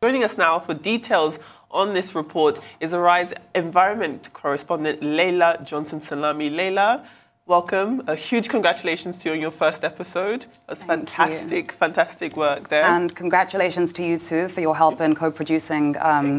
Joining us now for details on this report is Arise Environment correspondent Leila Johnson-Salami. Leila, welcome. A huge congratulations to you on your first episode. That's fantastic work there. And congratulations to you too for your help in co-producing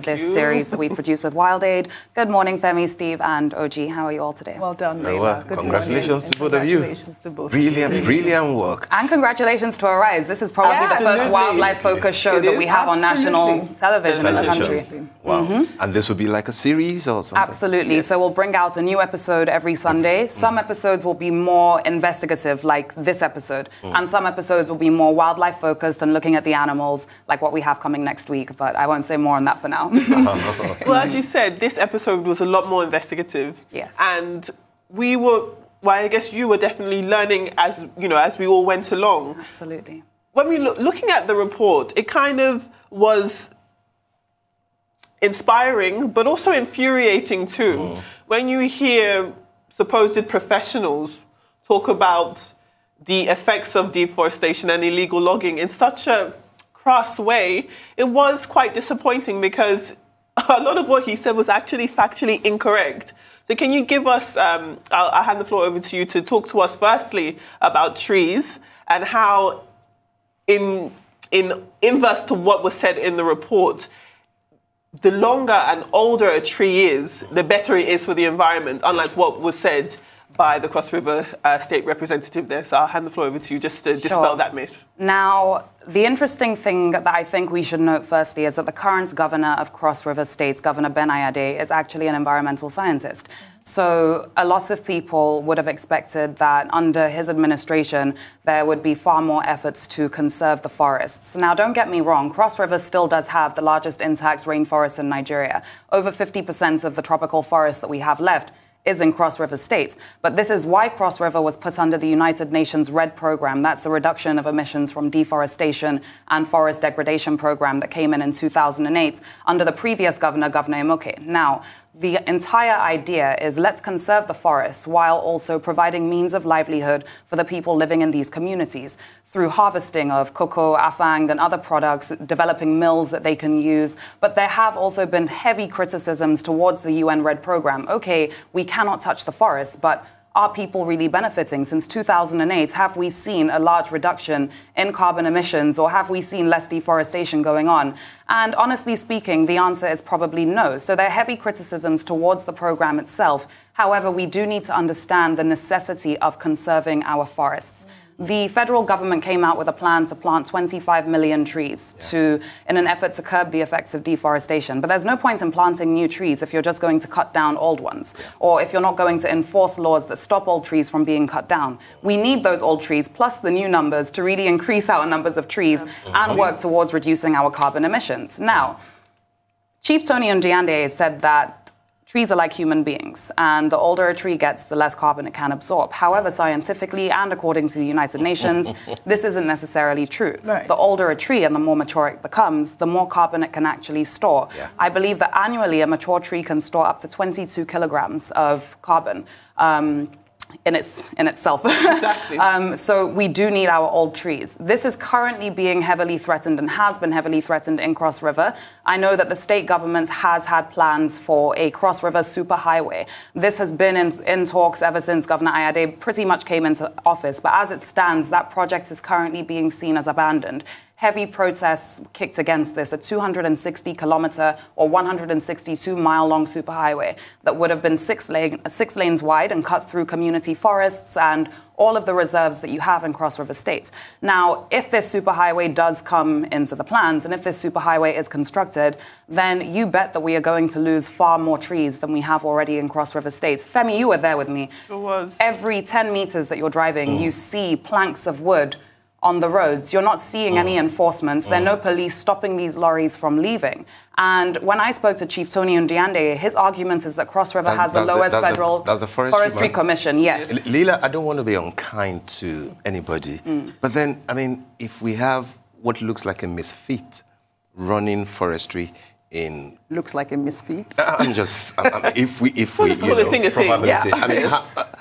this series that we produced with WildAid. Good morning, Femi, Steve, and OG. How are you all today? Well done, Very well. Congratulations to both of you. Congratulations to both. Brilliant work. And congratulations to Arise. This is probably the first wildlife-focused show that we have on national television in the country. Wow. And this will be like a series or something? Absolutely. Yes. So we'll bring out a new episode every Sunday. Some episodes will be more investigative, like this episode. And some episodes will be more wildlife-focused and looking at the animals, like what we have coming next week. But I won't say more on that for now. Well, as you said, this episode was a lot more investigative. Yes. And we were, well, I guess you were definitely learning as, you know, as we all went along. Absolutely. When we looking at the report, it kind of was inspiring, but also infuriating too. When you hear supposed professionals talk about the effects of deforestation and illegal logging in such a crass way, it was quite disappointing because a lot of what he said was actually factually incorrect. So can you give us, I'll hand the floor over to you to talk to us firstly about trees and how in inverse to what was said in the report, the longer and older a tree is, the better it is for the environment, unlike what was said by the Cross River State representative there. So I'll hand the floor over to you just to dispel that myth. Now, the interesting thing that I think we should note firstly is that the current governor of Cross River States, Governor Ben Ayade, is actually an environmental scientist. So a lot of people would have expected that under his administration, there would be far more efforts to conserve the forests. Now, don't get me wrong, Cross River still does have the largest intact rainforest in Nigeria. Over 50% of the tropical forest that we have left is in Cross River States. But this is why Cross River was put under the United Nations REDD program. That's the reduction of emissions from deforestation and forest degradation program that came in 2008 under the previous governor, Governor Imoke. Now, the entire idea is let's conserve the forests while also providing means of livelihood for the people living in these communities through harvesting of cocoa, afang, and other products, developing mills that they can use. But there have also been heavy criticisms towards the UN REDD program. Okay, we cannot touch the forests, but are people really benefiting? Since 2008, have we seen a large reduction in carbon emissions, or have we seen less deforestation going on? And honestly speaking, the answer is probably no. So there are heavy criticisms towards the program itself. However, we do need to understand the necessity of conserving our forests. The federal government came out with a plan to plant 25 million trees in an effort to curb the effects of deforestation. But there's no point in planting new trees if you're just going to cut down old ones, or if you're not going to enforce laws that stop old trees from being cut down. We need those old trees plus the new numbers to really increase our numbers of trees and work towards reducing our carbon emissions. Now, Chief Tony Ndiande said that trees are like human beings, and the older a tree gets, the less carbon it can absorb. However, scientifically and according to the United Nations, this isn't necessarily true. Right. The older a tree and the more mature it becomes, the more carbon it can actually store. I believe that annually a mature tree can store up to 22 kilograms of carbon. In itself. Exactly. So we do need our old trees. This is currently being heavily threatened and has been heavily threatened in Cross River. I know that the state government has had plans for a Cross River superhighway. This has been in talks ever since Governor Ayade pretty much came into office. But as it stands, that project is currently being seen as abandoned. Heavy protests kicked against this, a 260-kilometer or 162-mile-long superhighway that would have been six lanes wide and cut through community forests and all of the reserves that you have in Cross River State. Now, if this superhighway does come into the plans and if this superhighway is constructed, then you bet that we are going to lose far more trees than we have already in Cross River State. Femi, you were there with me. Sure was. Every 10 meters that you're driving, you see planks of wood on the roads. You're not seeing any enforcements. There are no police stopping these lorries from leaving. And when I spoke to Chief Tony Ndiande, his argument is that Cross River has the lowest federal forestry commission. Yes. Leila, I don't want to be unkind to anybody, but then, I mean, if we have what looks like a misfit running forestry in... Looks like a misfit? I'm just... if we probability. I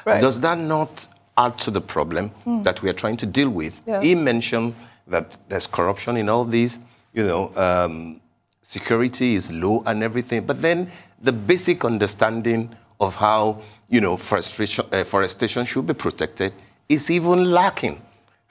mean, does that not add to the problem that we are trying to deal with? He mentioned that there's corruption in all these, security is low and everything, but then the basic understanding of how, you know, forestation should be protected is even lacking.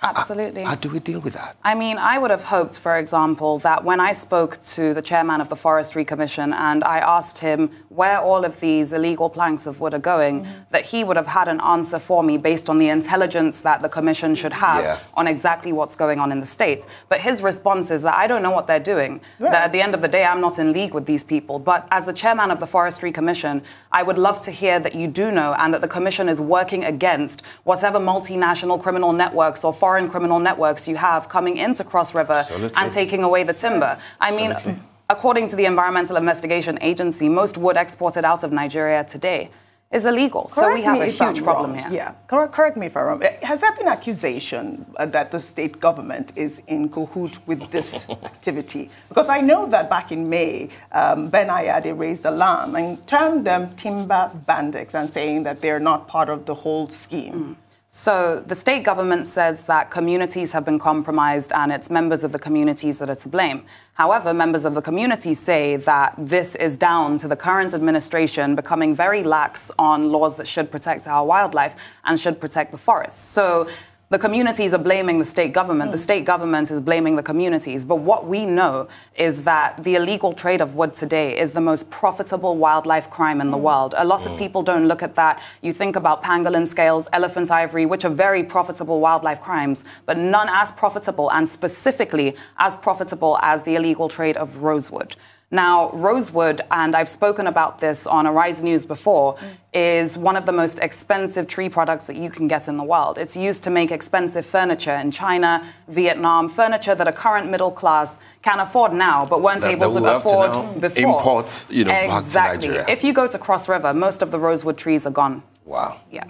Absolutely. How do we deal with that? I mean, I would have hoped, for example, that when I spoke to the chairman of the Forestry Commission and I asked him where all of these illegal planks of wood are going, that he would have had an answer for me based on the intelligence that the commission should have on exactly what's going on in the States. But his response is that I don't know what they're doing, that at the end of the day, I'm not in league with these people. But as the chairman of the Forestry Commission, I would love to hear that you do know and that the commission is working against whatever multinational criminal networks or foreign criminal networks you have coming into Cross River and taking away the timber. I mean, according to the Environmental Investigation Agency, most wood exported out of Nigeria today is illegal. So we have a huge problem here. Yeah, correct me if I'm wrong. Has there been accusation that the state government is in cahoot with this activity? Because I know that back in May, Ben Ayade raised alarm and termed them timber bandits and saying that they're not part of the whole scheme. So the state government says that communities have been compromised and it's members of the communities that are to blame. However, members of the community say that this is down to the current administration becoming very lax on laws that should protect our wildlife and should protect the forests. So the communities are blaming the state government. The state government is blaming the communities. But what we know is that the illegal trade of wood today is the most profitable wildlife crime in the world. A lot of people don't look at that. You think about pangolin scales, elephant ivory, which are very profitable wildlife crimes, but none as profitable and specifically as profitable as the illegal trade of rosewood. Now, rosewood, and I've spoken about this on Arise News before, is one of the most expensive tree products that you can get in the world. It's used to make expensive furniture in China, Vietnam, furniture that a current middle class can afford now, but weren't able to afford before. Import, you know, back to Nigeria. If you go to Cross River, most of the rosewood trees are gone. Wow. Yeah.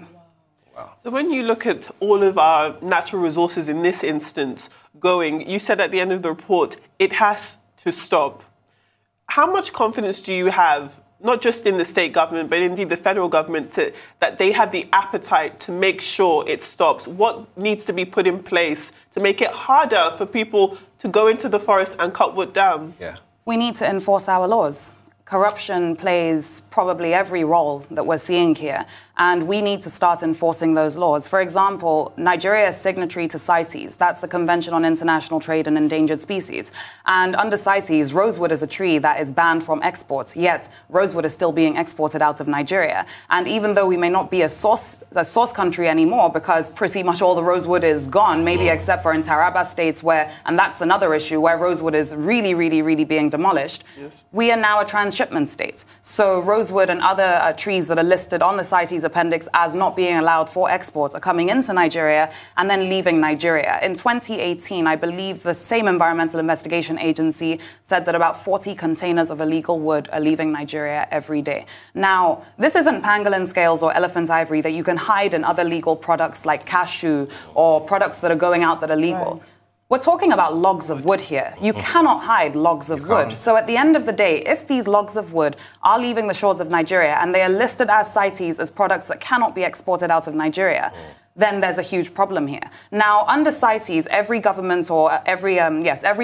Wow. So when you look at all of our natural resources in this instance going, you said at the end of the report, it has to stop. How much confidence do you have, not just in the state government, but indeed the federal government, that they have the appetite to make sure it stops? What needs to be put in place to make it harder for people to go into the forest and cut wood down? Yeah. We need to enforce our laws. Corruption plays probably every role that we're seeing here, and we need to start enforcing those laws. For example, Nigeria is signatory to CITES. That's the Convention on International Trade in Endangered Species. And under CITES, rosewood is a tree that is banned from exports, yet rosewood is still being exported out of Nigeria. And even though we may not be a source country anymore, because pretty much all the rosewood is gone, maybe except for in Taraba states where, and that's another issue, where rosewood is really, really, really being demolished, we are now a transshipment state. So rosewood and other trees that are listed on the CITES appendix as not being allowed for export are coming into Nigeria and then leaving Nigeria. In 2018, I believe the same Environmental Investigation Agency said that about 40 containers of illegal wood are leaving Nigeria every day. Now, this isn't pangolin scales or elephant ivory that you can hide in other legal products like cashew or products that are going out that are legal. We're talking about logs of wood here. You cannot hide logs of wood. So at the end of the day, if these logs of wood are leaving the shores of Nigeria and they are listed as CITES as products that cannot be exported out of Nigeria, then there's a huge problem here. Now, under CITES, every government or every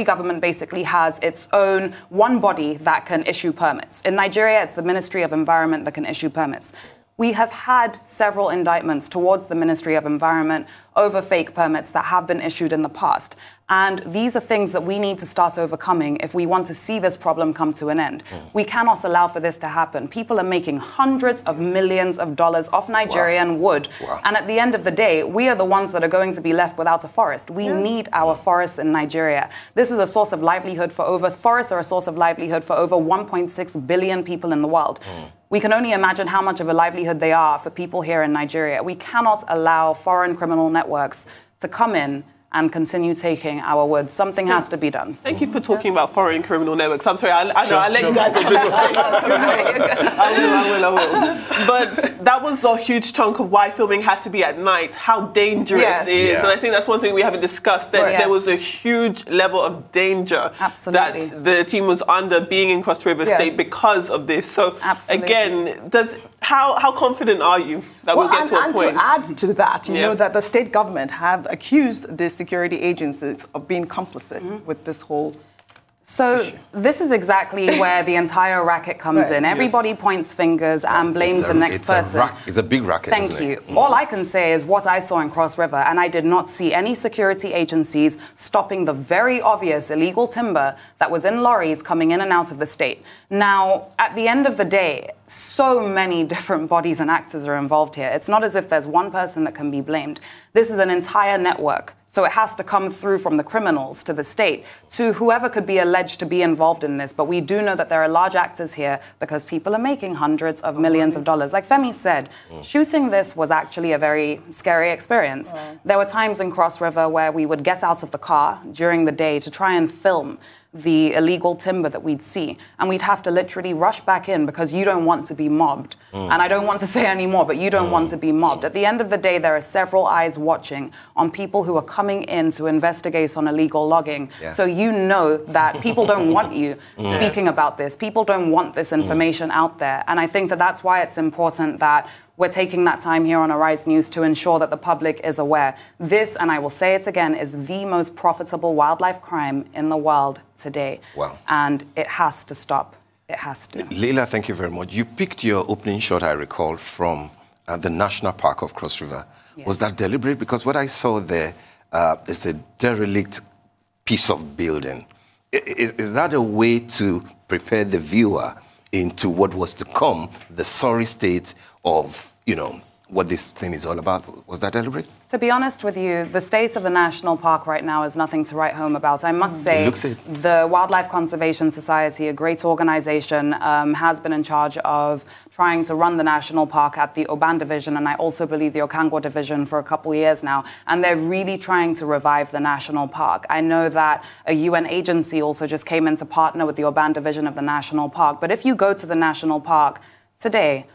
government basically has its own one body that can issue permits. In Nigeria, it's the Ministry of Environment that can issue permits. We have had several indictments towards the Ministry of Environment over fake permits that have been issued in the past. And these are things that we need to start overcoming if we want to see this problem come to an end. We cannot allow for this to happen. People are making hundreds of millions of dollars off Nigerian wood. And at the end of the day, we are the ones that are going to be left without a forest. We need our forests in Nigeria. This is a source of livelihood for forests are a source of livelihood for over 1.6 billion people in the world. We can only imagine how much of a livelihood they are for people here in Nigeria. We cannot allow foreign criminal networks to come in and continue taking our wood. Something has to be done. Thank you for talking about foreign criminal networks. I'm sorry, I let you guys I will. But that was a huge chunk of why filming had to be at night, how dangerous it is. And I think that's one thing we haven't discussed, that there was a huge level of danger that the team was under being in Cross River State because of this. So again, how confident are you that we'll get to a point? And to add to that, you know that the state government have accused the security agencies of being complicit with this whole So this is exactly where the entire racket comes in. Everybody points fingers and blames the next person. It's a big racket, Thank you. All I can say is what I saw in Cross River, and I did not see any security agencies stopping the very obvious illegal timber that was in lorries coming in and out of the state. Now, at the end of the day, so many different bodies and actors are involved here. It's not as if there's one person that can be blamed. This is an entire network. So it has to come through from the criminals to the state to whoever could be alleged to be involved in this. But we do know that there are large actors here because people are making hundreds of millions of dollars. Like Femi said, shooting this was actually a very scary experience. There were times in Cross River where we would get out of the car during the day to try and film the illegal timber that we'd see. And we'd have to literally rush back in because you don't want to be mobbed. And I don't want to say any more, but you don't want to be mobbed. At the end of the day, there are several eyes watching on people who are coming in to investigate on illegal logging. So you know that people don't want you speaking about this. People don't want this information out there. And I think that that's why it's important that we're taking that time here on Arise News to ensure that the public is aware. This, and I will say it again, is the most profitable wildlife crime in the world today. Wow. And it has to stop. It has to. Leila, thank you very much. You picked your opening shot, I recall, from the National Park of Cross River. Yes. Was that deliberate? Because what I saw there is a derelict piece of building. Is that a way to prepare the viewer into what was to come, the sorry state of, you know, what this thing is all about? Was that deliberate? To be honest with you, the state of the national park right now is nothing to write home about. I must say, the Wildlife Conservation Society, a great organization, has been in charge of trying to run the national park at the Oban division, and I also believe the Okangwa division for a couple of years now. And they're really trying to revive the national park. I know that a UN agency also just came in to partner with the Oban division of the national park. But if you go to the national park today,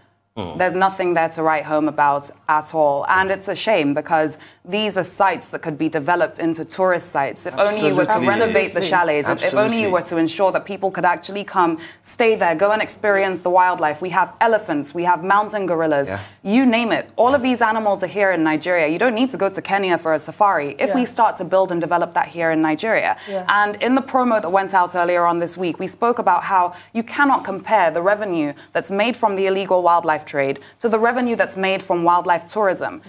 there's nothing there to write home about at all. And it's a shame because these are sites that could be developed into tourist sites. If only you were to renovate the chalets, if only you were to ensure that people could actually come, stay there, go and experience the wildlife. We have elephants, we have mountain gorillas, you name it. All of these animals are here in Nigeria. You don't need to go to Kenya for a safari if we start to build and develop that here in Nigeria. And in the promo that went out earlier on this week, we spoke about how you cannot compare the revenue that's made from the illegal wildlife trade to the revenue that's made from wildlife tourism.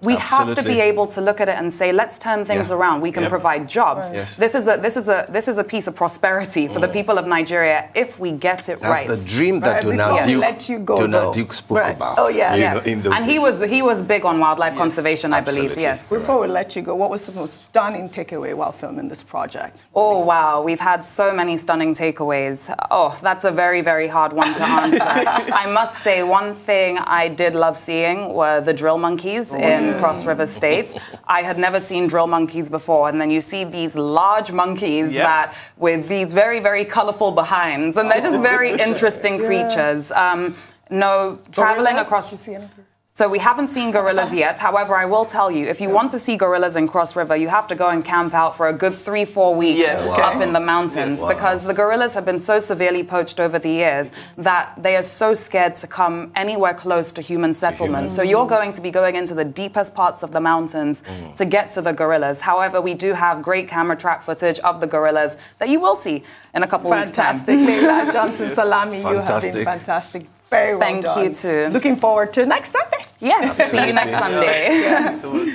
We have to be able to look at it and say, let's turn things around. We can provide jobs. This is a piece of prosperity for the people of Nigeria if we get it right. That's the dream that Donald Duke spoke about. Oh yeah, and he was big on wildlife conservation, I believe. Yes. Before we let you go, what was the most stunning takeaway while filming this project? Oh wow, we've had so many stunning takeaways. Oh, that's a very, very hard one to answer. I must say one thing I did love seeing were the drill monkeys in Cross River State. I had never seen drill monkeys before, and then you see these large monkeys that with these very, very colorful behinds, and they're just very interesting creatures. No, traveling across. So we haven't seen gorillas yet. However, I will tell you, if you want to see gorillas in Cross River, you have to go and camp out for a good 3-4 weeks up in the mountains because the gorillas have been so severely poached over the years that they are so scared to come anywhere close to human settlements. So you're going to be going into the deepest parts of the mountains to get to the gorillas. However, we do have great camera trap footage of the gorillas that you will see in a couple weeks' time. Fantastic. Leila Johnson Salami, you have been fantastic. Very well done. Thank you too. Looking forward to next Sunday. Yes, see you next Sunday.